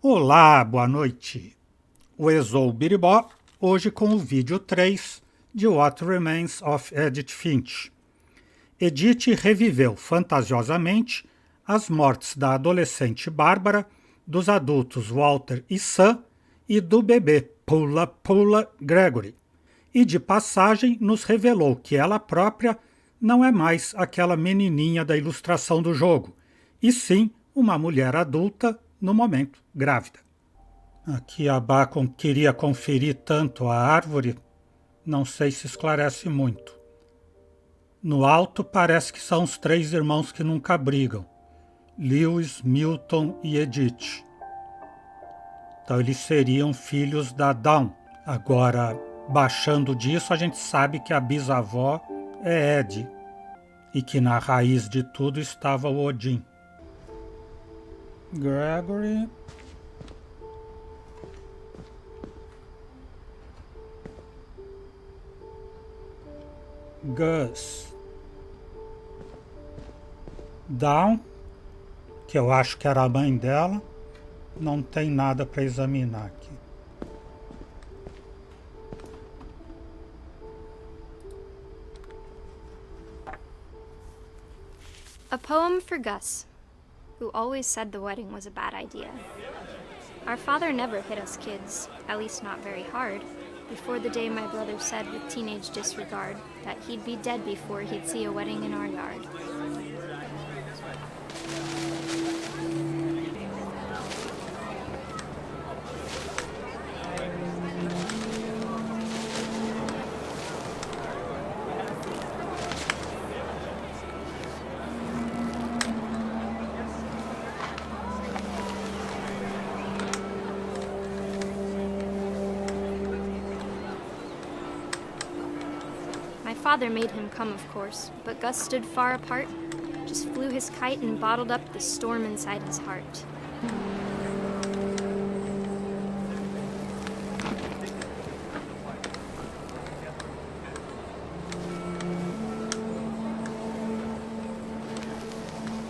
Olá, boa noite. O Exou Biribó, hoje com o vídeo 3 de What Remains of Edith Finch. Edith reviveu fantasiosamente as mortes da adolescente Bárbara, dos adultos Walter e Sam e do bebê Pula Gregory. E de passagem nos revelou que ela própria não é mais aquela menininha da ilustração do jogo, e sim uma mulher adulta, no momento grávida. Aqui a Bacon queria conferir tanto a árvore, não sei se esclarece muito. No alto parece que são os 3 irmãos que nunca brigam, Lewis, Milton e Edith. Então eles seriam filhos da Dawn. Agora, baixando disso, a gente sabe que a bisavó é Ed, e que na raiz de tudo estava o Odin. Gregory... Gus. Dawn, que eu acho que era a mãe dela, não tem nada para examinar aqui. A poem for Gus, who always said the wedding was a bad idea. Our father never hit us kids, at least not very hard, before the day my brother said with teenage disregard that he'd be dead before he'd see a wedding in our yard. My father made him come, of course, but Gus stood far apart, just flew his kite and bottled up the storm inside his heart.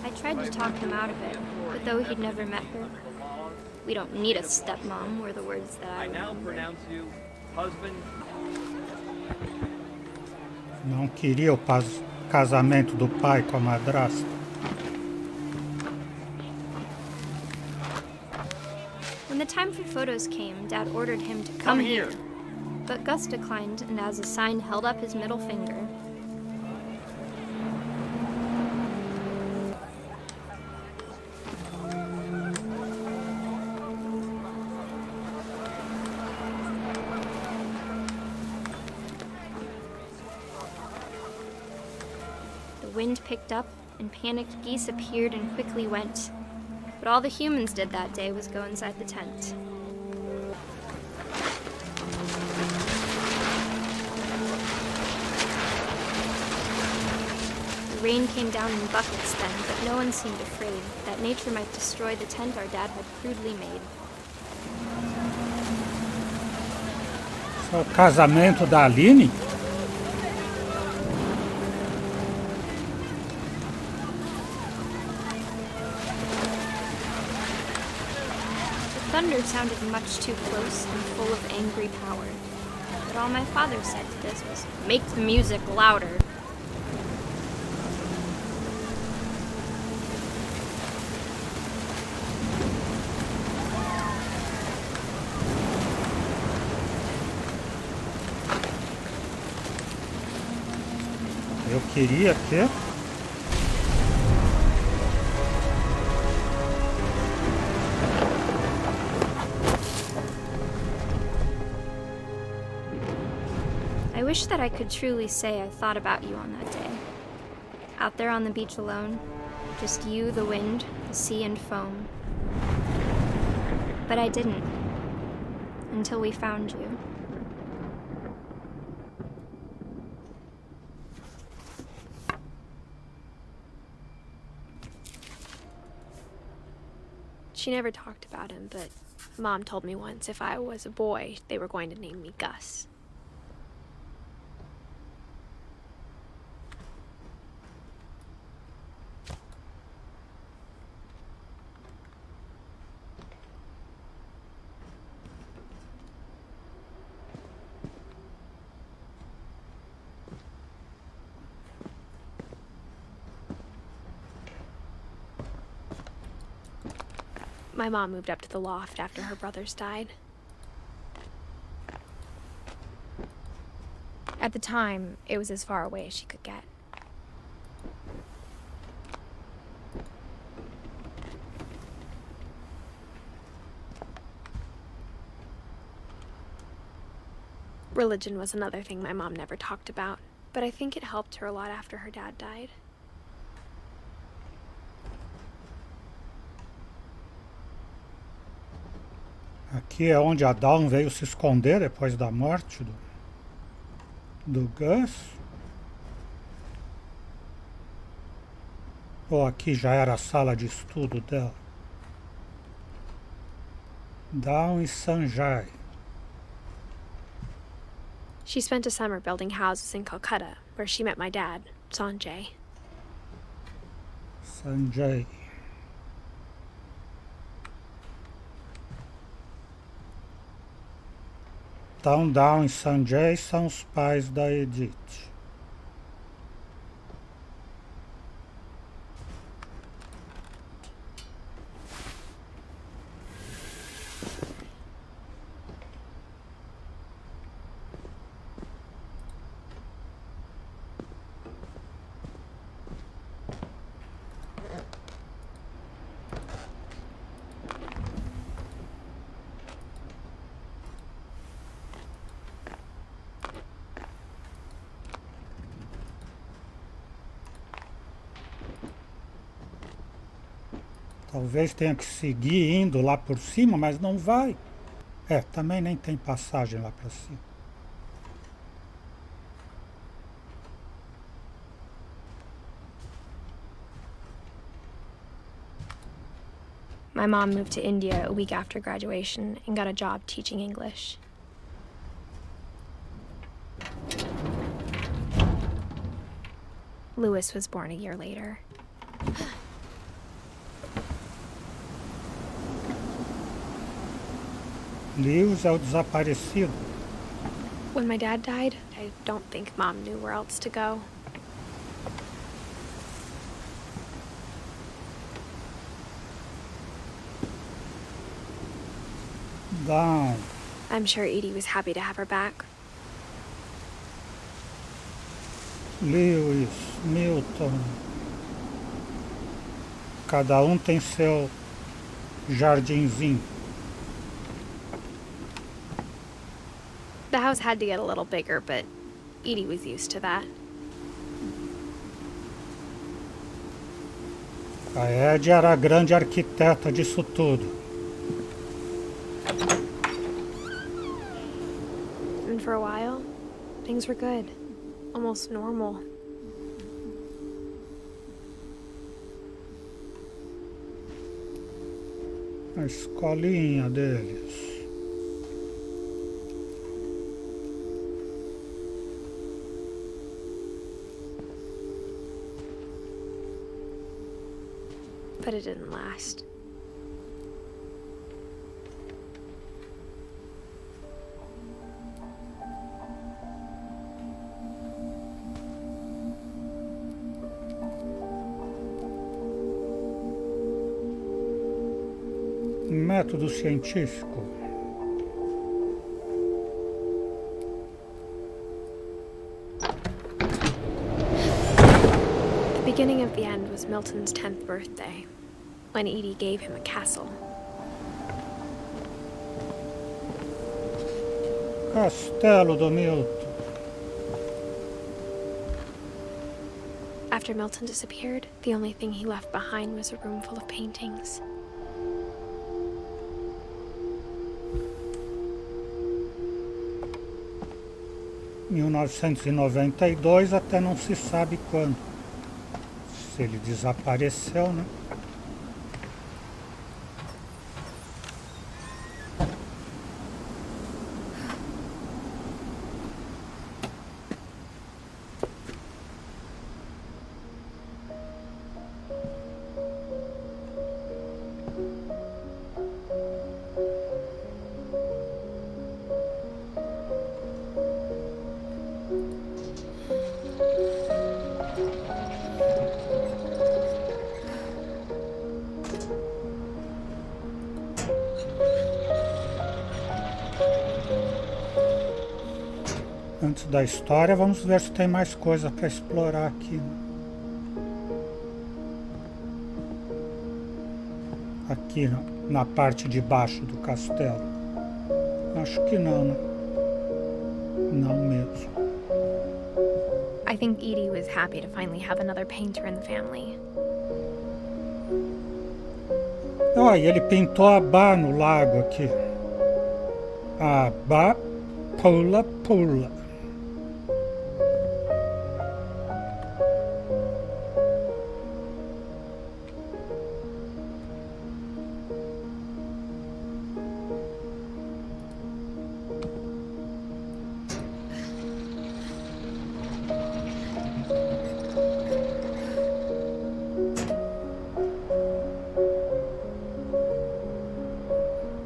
I tried to talk him out of it, but though he'd never met her, "We don't need a stepmom," were the words that I now remember. pronounce you husband. Não queria o casamento do pai com a madrasta. When the time for photos came, Dad ordered him to come here. But Gus declined, and as a sign held up his middle finger. The wind picked up, and panicked geese appeared and quickly went. But all the humans did that day was go inside the tent. The rain came down in buckets then, but no one seemed afraid that nature might destroy the tent our dad had crudely made. Isso é o casamento da Aline? The thunder sounded much too close and full of angry power. But all my father said to this was, "Make the music louder." Eu queria que... I wish that I could truly say I thought about you on that day. Out there on the beach alone, just you, the wind, the sea, and foam. But I didn't, until we found you. She never talked about him, but Mom told me once if I was a boy, they were going to name me Gus. My mom moved up to the loft after her brothers died. At the time, it was as far away as she could get. Religion was another thing my mom never talked about, but I think it helped her a lot after her dad died. Aqui é onde Adão veio se esconder depois da morte do Gus. Ou aqui já era a sala de estudo dela? Down e Sanjay. She spent a summer building houses in Calcutta, where she met my dad, Sanjay. Sanjay. Então, Down e Sanjay são os pais da Edith. Talvez tenha que seguir indo lá por cima, mas não vai. É, também nem tem passagem lá para cima. My mom moved to India a week after graduation and got a job teaching English. Louis was born a year later. Lewis é o desaparecido. When my dad died, I don't think Mom knew where else to go. Down. I'm sure Edie was happy to have her back. Lewis, Milton. Cada tem seu jardinzinho. The house had to get a little bigger, but Edie was used to that. A Ed era a grande arquiteta disso tudo. And for a while, things were good. Almost normal. A escolinha deles. But it didn't last. Método científico. The beginning of the end was Milton's 10th birthday, when Edie gave him a castle. Castelo do Milton. After Milton disappeared, the only thing he left behind was a room full of paintings. Em 1992 até não se sabe quando. Se ele desapareceu, né? Antes da história, vamos ver se tem mais coisa para explorar aqui. Aqui na parte de baixo do castelo. Acho que não, né? Não mesmo. I think Edie was happy to finally have another painter in the family. Olha, ele pintou a Bá no lago aqui. A Bá pula, pula.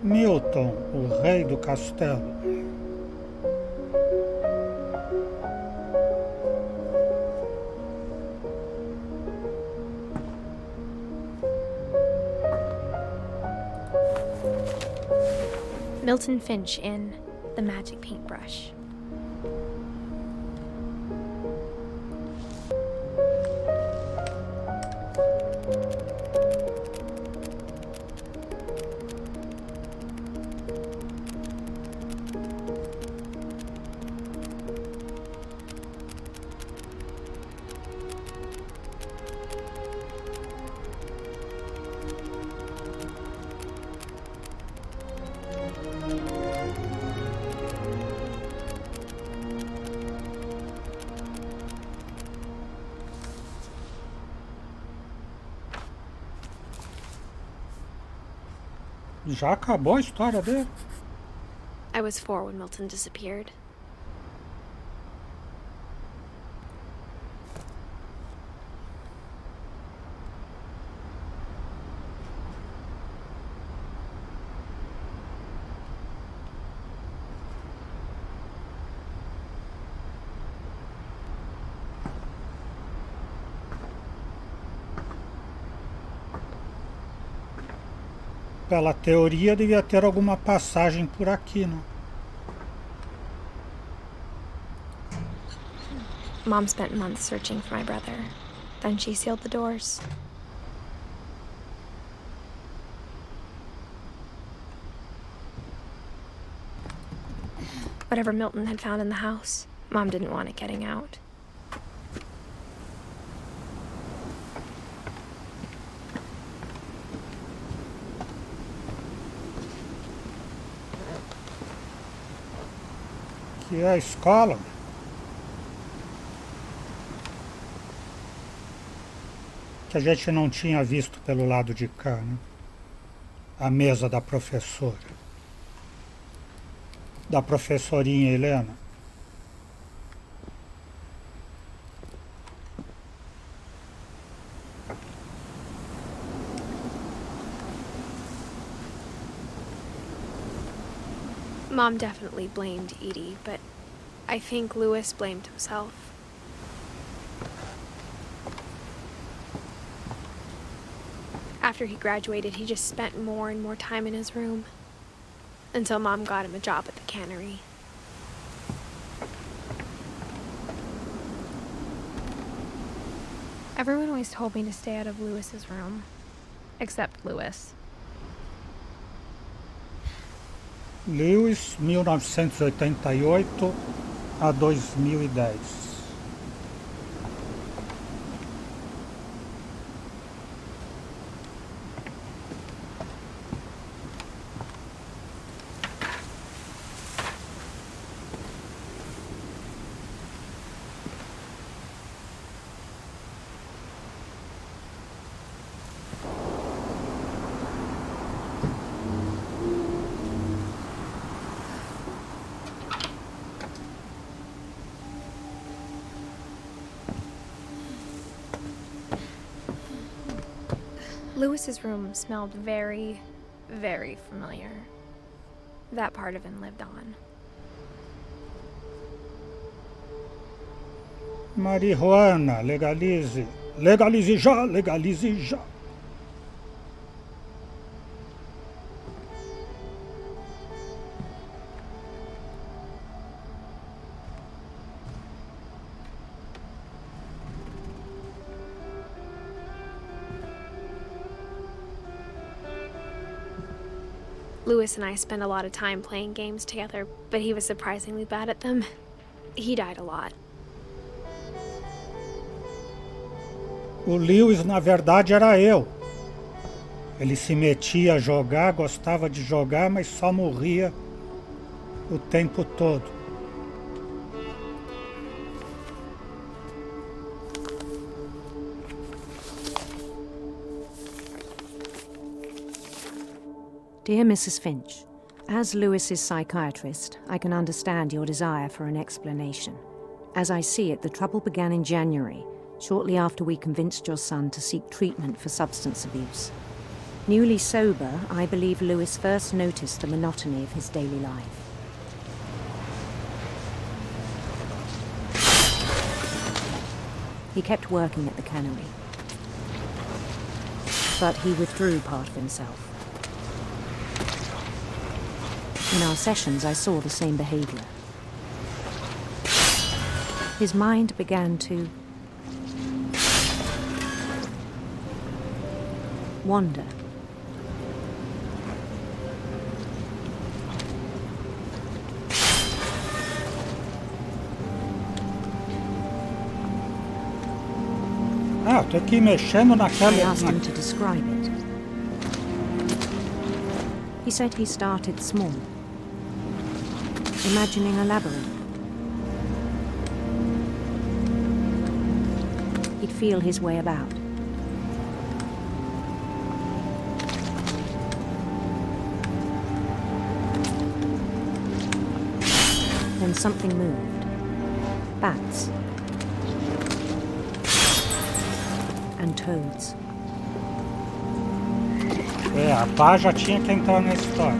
Milton, o rei do castelo. Milton Finch in The Magic Paintbrush. Já acabou a história dele? I was 4 when Milton disappeared. Pela teoria, devia ter alguma passagem por aqui, né? Mom spent months searching for my brother. Then she sealed the doors. Whatever Milton had found in the house, Mom didn't want it getting out. Que é a escola. Que a gente não tinha visto pelo lado de cá, né? A mesa da professora. Da professorinha Helena. Mom definitely blamed Edie, but I think Louis blamed himself. After he graduated, he just spent more and more time in his room. Until Mom got him a job at the cannery. Everyone always told me to stay out of Louis's room. Except Louis. Lewis, 1988 a 2010. Louis's room smelled very, very familiar. That part of him lived on. Marihuana, legalize. Legalize já, legalize já. Lewis and I spent a lot of time playing games together, but he was surprisingly bad at them. He died a lot. O Lewis, na verdade, era eu. Ele se metia a jogar, gostava de jogar, mas só morria o tempo todo. Dear Mrs. Finch, as Lewis's psychiatrist, I can understand your desire for an explanation. As I see it, the trouble began in January, shortly after we convinced your son to seek treatment for substance abuse. Newly sober, I believe Lewis first noticed the monotony of his daily life. He kept working at the cannery, but he withdrew part of himself. In our sessions, I saw the same behavior. His mind began to wander. Ah, tô aqui mexendo naquela... I asked him to describe it. He said he started small, imagining a labyrinth. He'd feel his way about. Then something moved. Bats. And toads. A pá já tinha que entrar na história.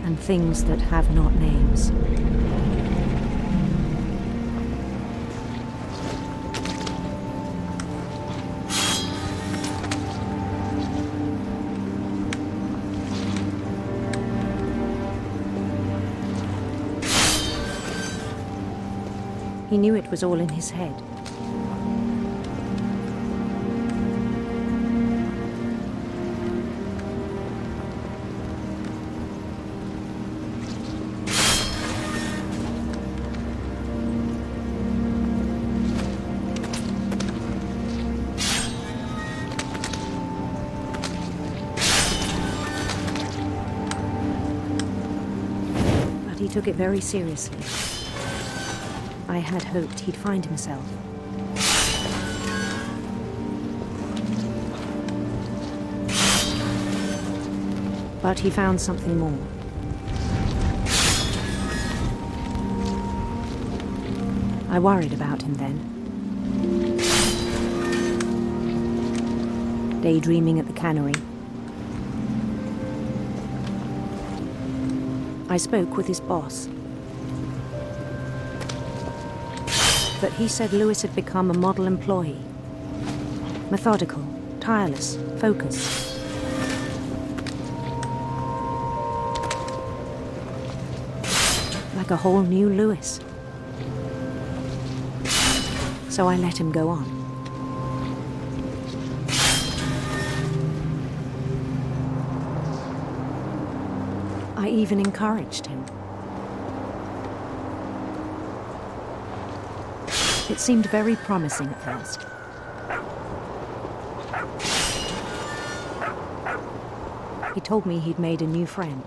And things that have not names. He knew it was all in his head. But he took it very seriously. I had hoped he'd find himself. But he found something more. I worried about him then. Daydreaming at the cannery. I spoke with his boss. But he said Lewis had become a model employee. Methodical, tireless, focused. Like a whole new Lewis. So I let him go on. I even encouraged him. It seemed very promising at first. He told me he'd made a new friend.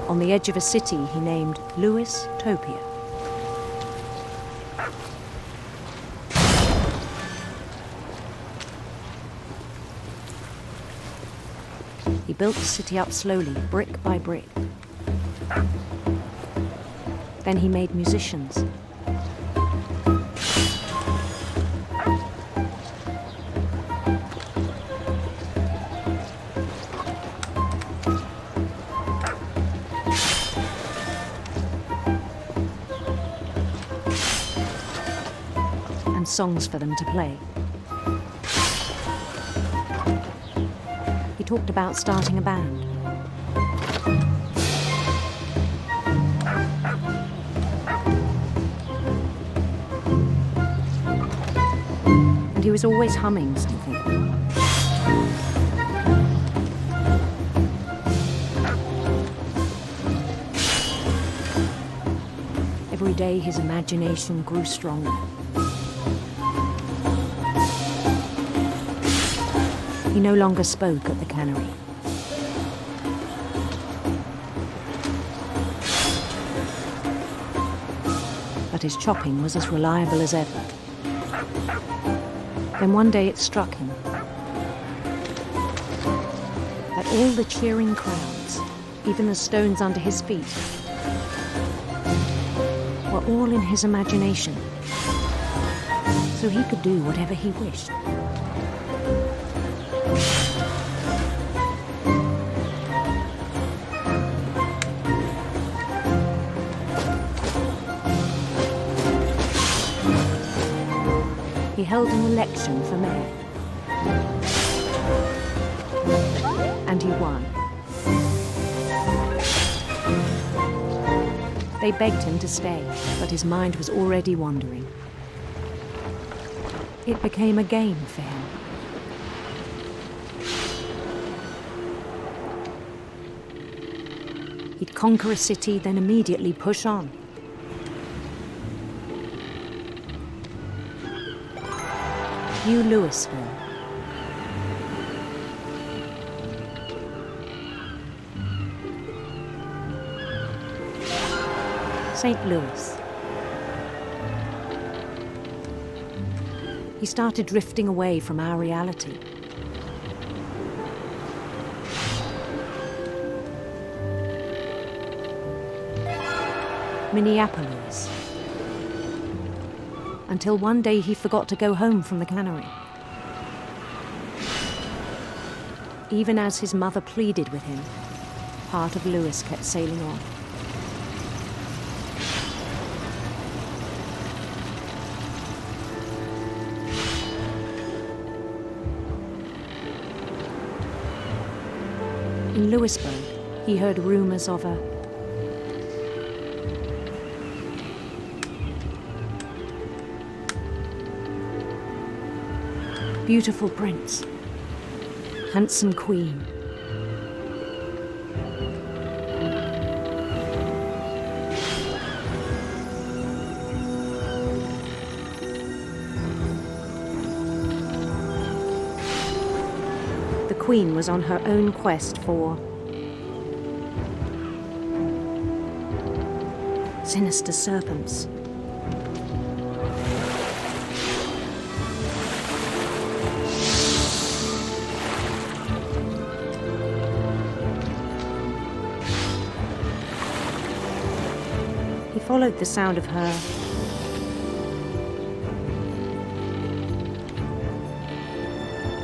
On the edge of a city he named Lewis Topia. He built the city up slowly, brick by brick. Then he made musicians. And songs for them to play. He talked about starting a band. was always humming something. Every day his imagination grew stronger. He no longer spoke at the cannery. But his chopping was as reliable as ever. Then one day it struck him that all the cheering crowds, even the stones under his feet, were all in his imagination, so he could do whatever he wished. He held an election for mayor, and he won. They begged him to stay, but his mind was already wandering. It became a game for him. He'd conquer a city, then immediately push on. New Louisville. St. Louis. He started drifting away from our reality. Minneapolis. Until one day he forgot to go home from the cannery. Even as his mother pleaded with him, part of Louis kept sailing on. In Louisburg, he heard rumors of a beautiful prince, handsome queen. The queen was on her own quest for sinister serpents. He followed the sound of her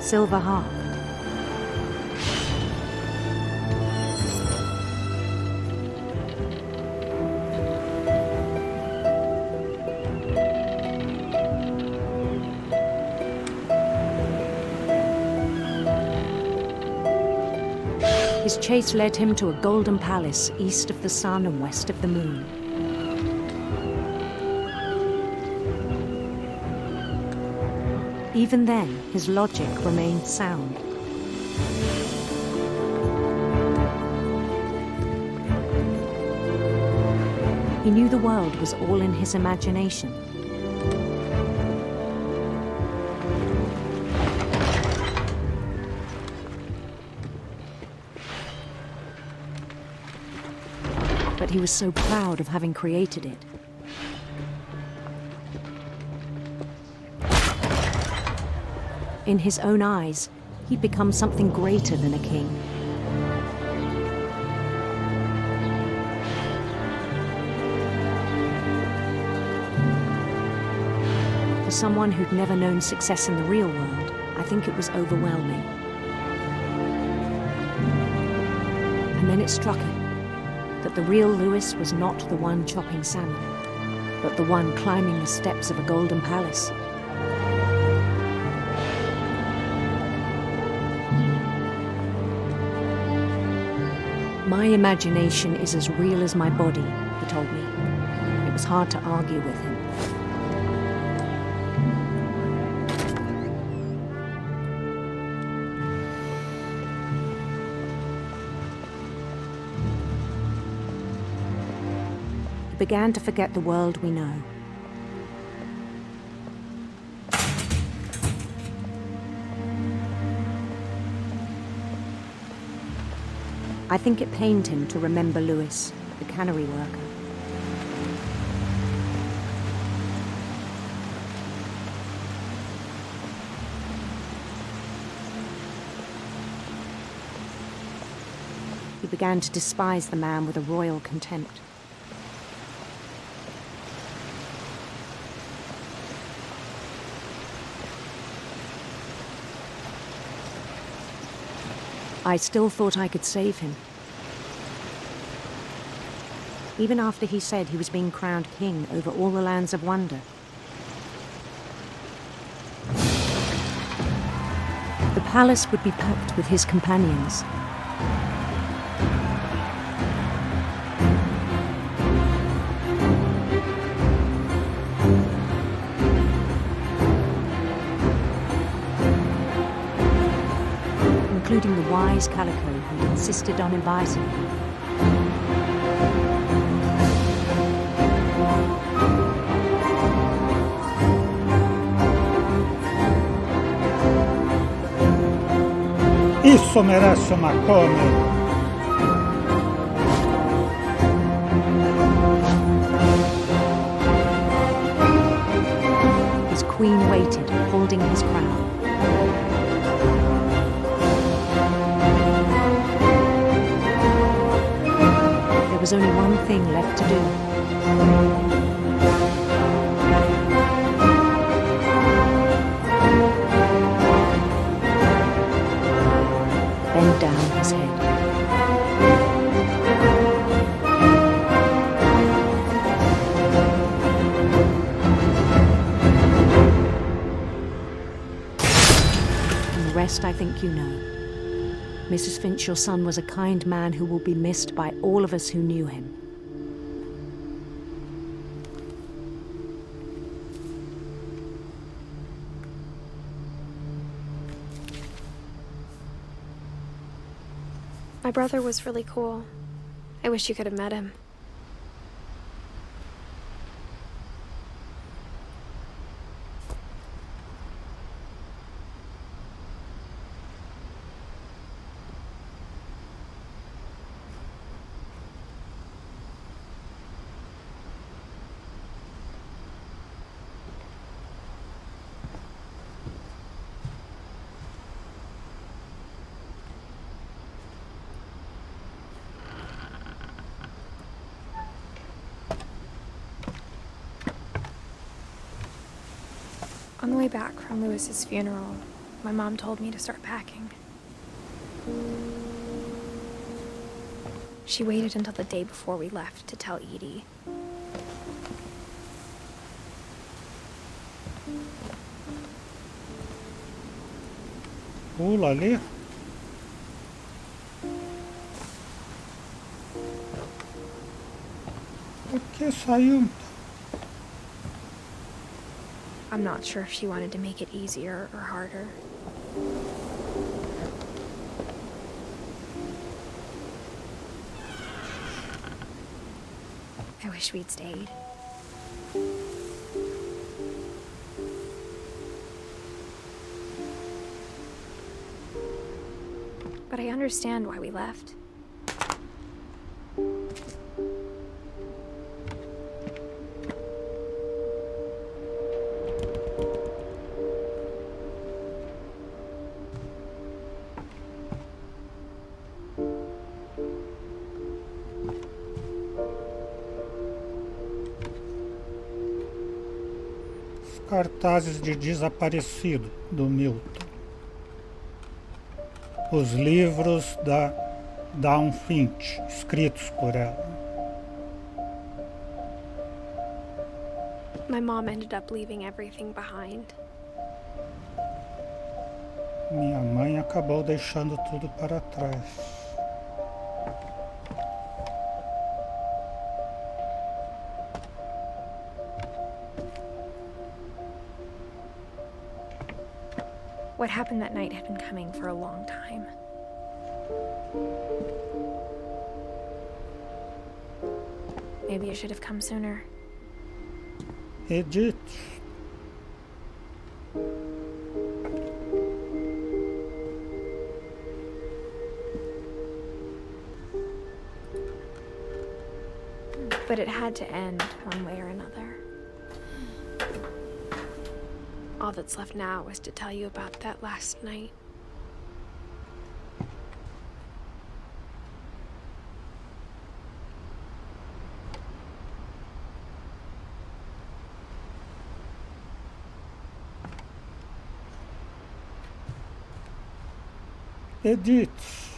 silver harp. His chase led him to a golden palace east of the sun and west of the moon. Even then, his logic remained sound. He knew the world was all in his imagination. But he was so proud of having created it. In his own eyes, he'd become something greater than a king. For someone who'd never known success in the real world, I think it was overwhelming. And then it struck him that the real Louis was not the one chopping salmon, but the one climbing the steps of a golden palace. My imagination is as real as my body, he told me. It was hard to argue with him. We began to forget the world we know. I think it pained him to remember Lewis, the cannery worker. He began to despise the man with a royal contempt. I still thought I could save him. Even after he said he was being crowned king over all the lands of wonder. The palace would be packed with his companions. Including the wise Calico who'd insisted on advising him. Isso merece uma come. His queen waited, holding his crown. There was only one thing left to do. Bend down his head. And the rest I think you know. Mrs. Finch, your son was a kind man who will be missed by all of us who knew him. My brother was really cool. I wish you could have met him. On the way back from Lewis's funeral, my mom told me to start packing. She waited until the day before we left to tell Edie. Pula ali. Por que saiu? I'm not sure if she wanted to make it easier or harder. I wish we'd stayed. But I understand why we left. Cartazes de desaparecido, do Milton. Os livros da Dawn Finch, escritos por ela. My mom ended up leaving everything behind. Minha mãe acabou deixando tudo para trás. What happened that night had been coming for a long time. Maybe it should have come sooner. Edith. But it had to end one way or another. All that's left now was to tell you about that last night. Edith.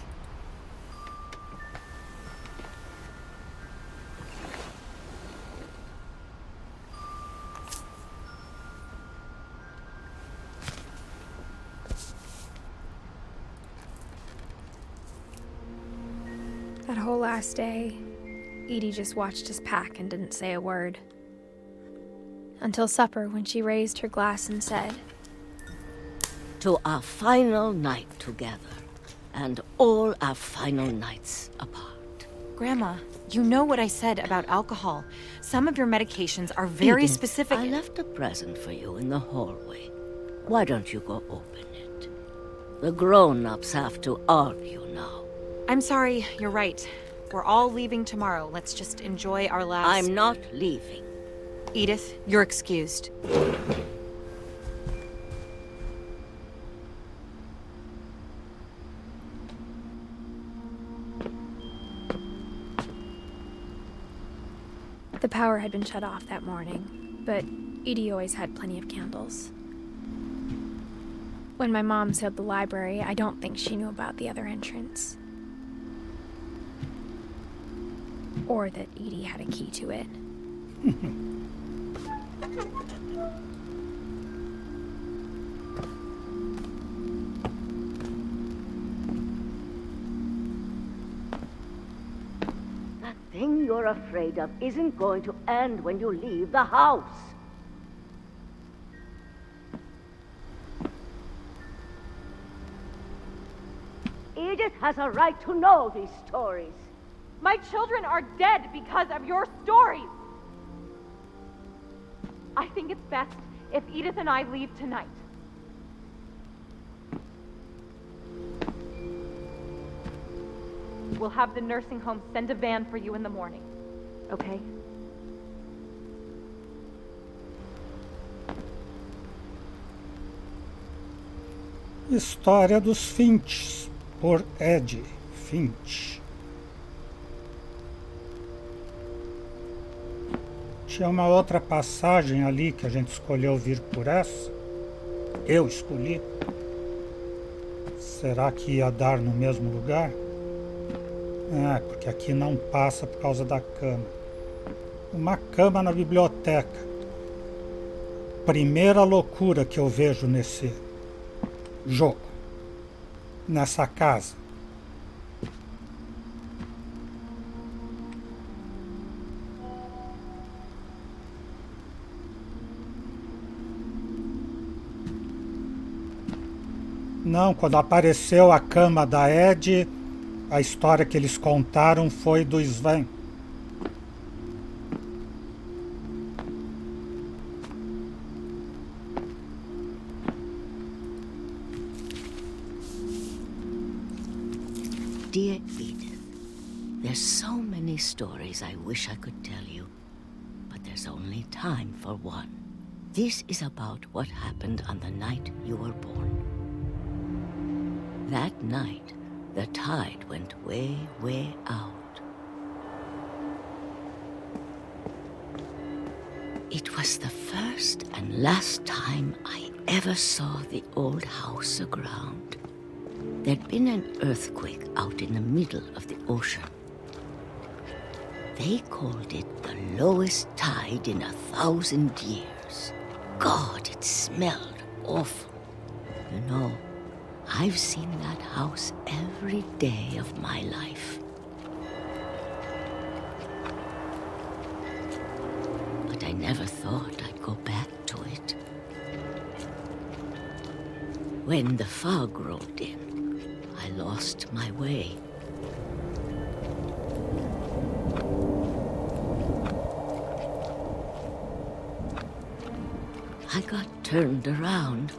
That whole last day, Edie just watched us pack and didn't say a word. Until supper, when she raised her glass and said, "To our final night together, and all our final nights apart." Grandma, you know what I said about alcohol. Some of your medications are very Edith, specific. I left a present for you in the hallway. Why don't you go open it? The grown-ups have to argue now. I'm sorry, you're right. We're all leaving tomorrow. Let's just enjoy our last... I'm not leaving. Edith, you're excused. the power had been shut off that morning, but Edie always had plenty of candles. When my mom sealed the library, I don't think she knew about the other entrance. Or that Edie had a key to it. That thing you're afraid of isn't going to end when you leave the house. Edith has a right to know these stories. My children are dead because of your stories. I think it's best if Edith and I leave tonight. We'll have the nursing home send a van for you in the morning, okay? História dos Finch, por Edith Finch. Tinha uma outra passagem ali que a gente escolheu vir por essa. Eu escolhi. Será que ia dar no mesmo lugar? Ah, porque aqui não passa por causa da cama. Uma cama na biblioteca. Primeira loucura que eu vejo nesse jogo. Nessa casa. Não, quando apareceu a cama da Ed, a história que eles contaram foi do Sven. Dear Edith, there's so many stories I wish I could tell you, but there's only time for one. This is about what happened on the night you were born. That night, the tide went way, way out. It was the first and last time I ever saw the old house aground. There'd been an earthquake out in the middle of the ocean. They called it the lowest tide in 1,000 years. God, it smelled awful. You know, I've seen that house every day of my life. But I never thought I'd go back to it. When the fog rolled in, I lost my way. I got turned around.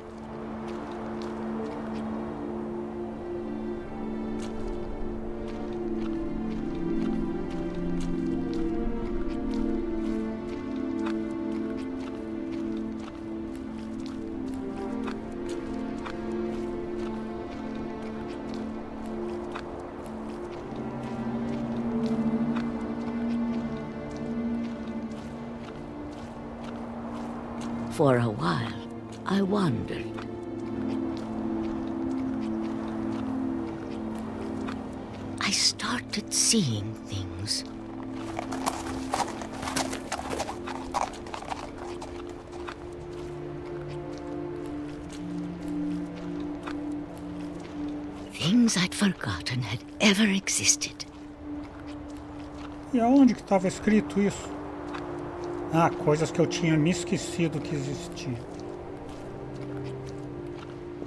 For a while, I wandered. I started seeing things. Things I'd forgotten had ever existed. E aonde que estava escrito isso? Ah, coisas que eu tinha me esquecido que existiam.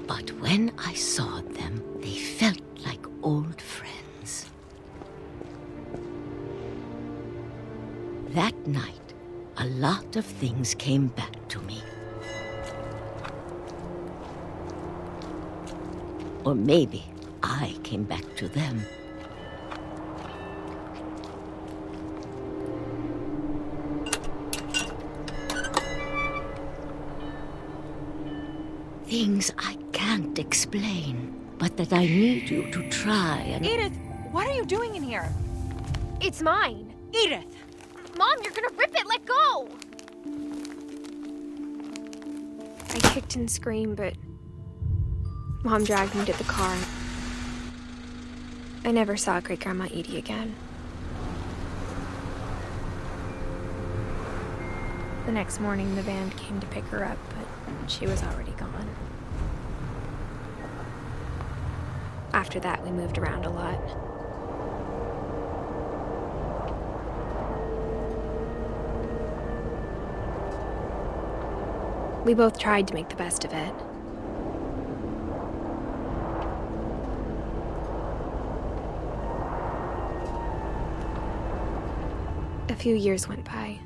But when I saw them, they felt like old friends. That night, a lot of things came back to me. Or maybe I came back to them. Things I can't explain, but that I need you to try and... Edith, what are you doing in here? It's mine. Edith! Mom, you're gonna rip it! Let go! I kicked and screamed, but Mom dragged me to the car. I never saw Great-Grandma Edie again. The next morning, the van came to pick her up, but she was already gone. After that, we moved around a lot. We both tried to make the best of it. A few years went by.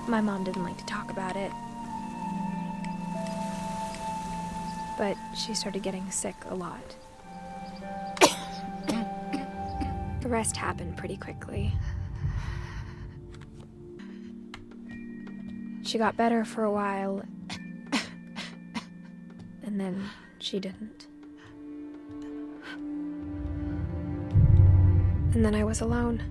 My mom didn't like to talk about it. But she started getting sick a lot. The rest happened pretty quickly. She got better for a while, and then she didn't. And then I was alone.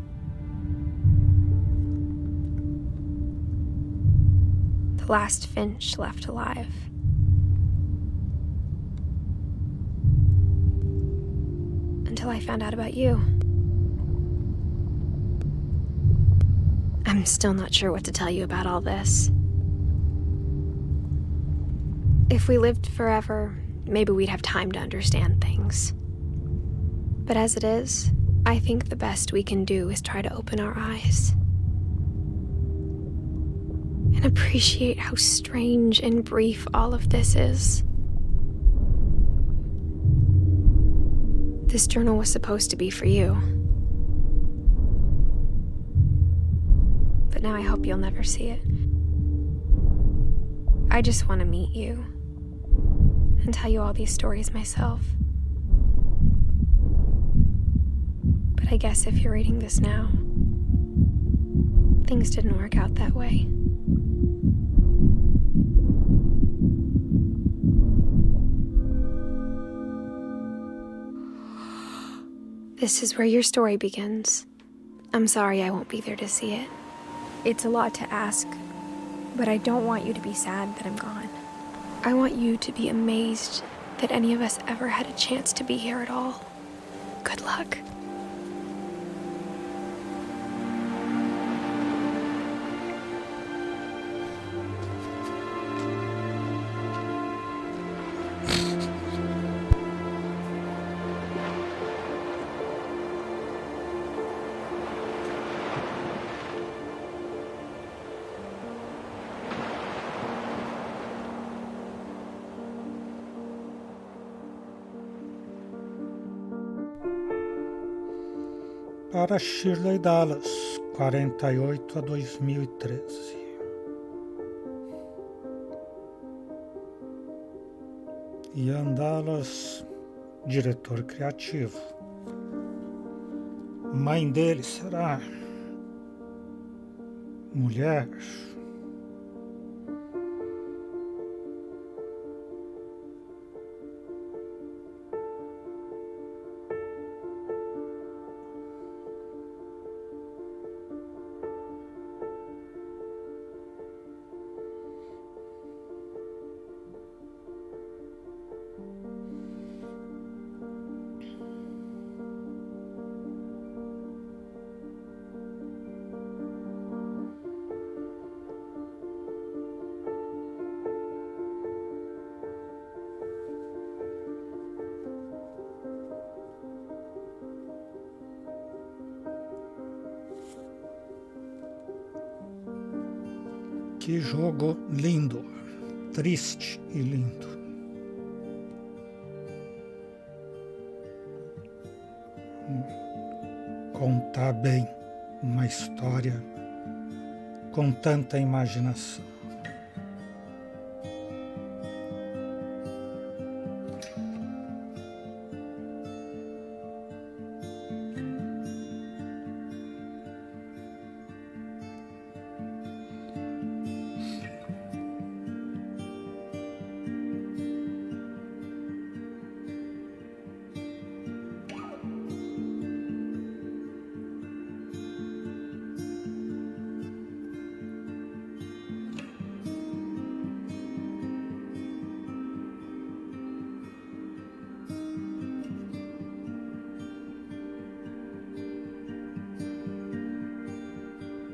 The last Finch left alive. Until I found out about you. I'm still not sure what to tell you about all this. If we lived forever, maybe we'd have time to understand things. But as it is, I think the best we can do is try to open our eyes. And appreciate how strange and brief all of this is. This journal was supposed to be for you. But now I hope you'll never see it. I just want to meet you and tell you all these stories myself. But I guess if you're reading this now, things didn't work out that way. This is where your story begins. I'm sorry I won't be there to see it. It's a lot to ask, but I don't want you to be sad that I'm gone. I want you to be amazed that any of us ever had a chance to be here at all. Good luck. para Shirley Dallas, 48 a 2013. Ian Dallas, diretor criativo. Mãe dele será mulher? Que jogo lindo, triste e lindo. Contar bem uma história com tanta imaginação.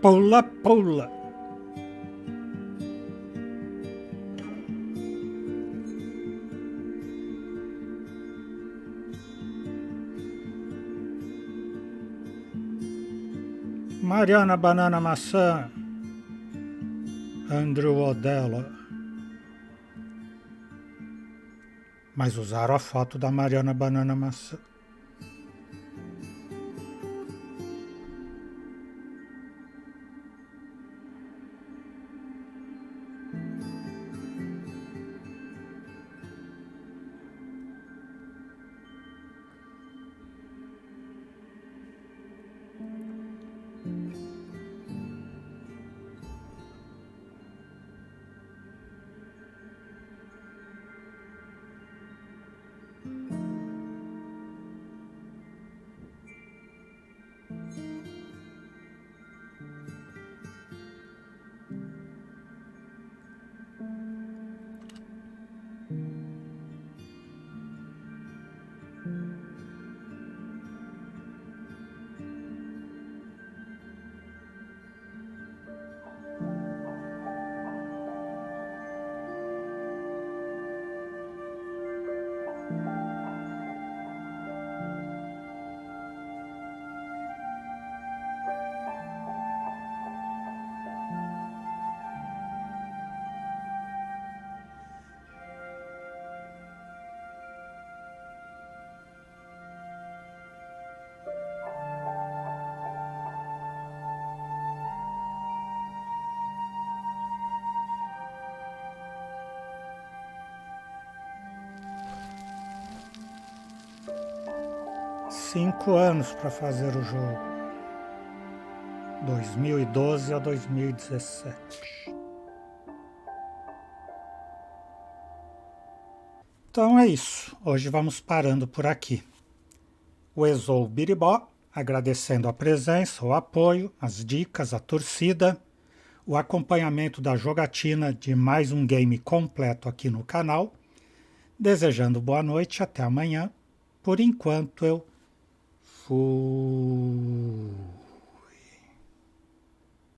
Pula, pula. Mariana Banana Maçã, Andrew Odella. Mas usaram a foto da Mariana Banana Maçã. Cinco anos para fazer o jogo, 2012 a 2017. Então é isso, hoje vamos parando por aqui. O Exou Biribó, agradecendo a presença, o apoio, as dicas, a torcida, o acompanhamento da jogatina de mais um game completo aqui no canal, desejando boa noite, até amanhã. Por enquanto eu fui.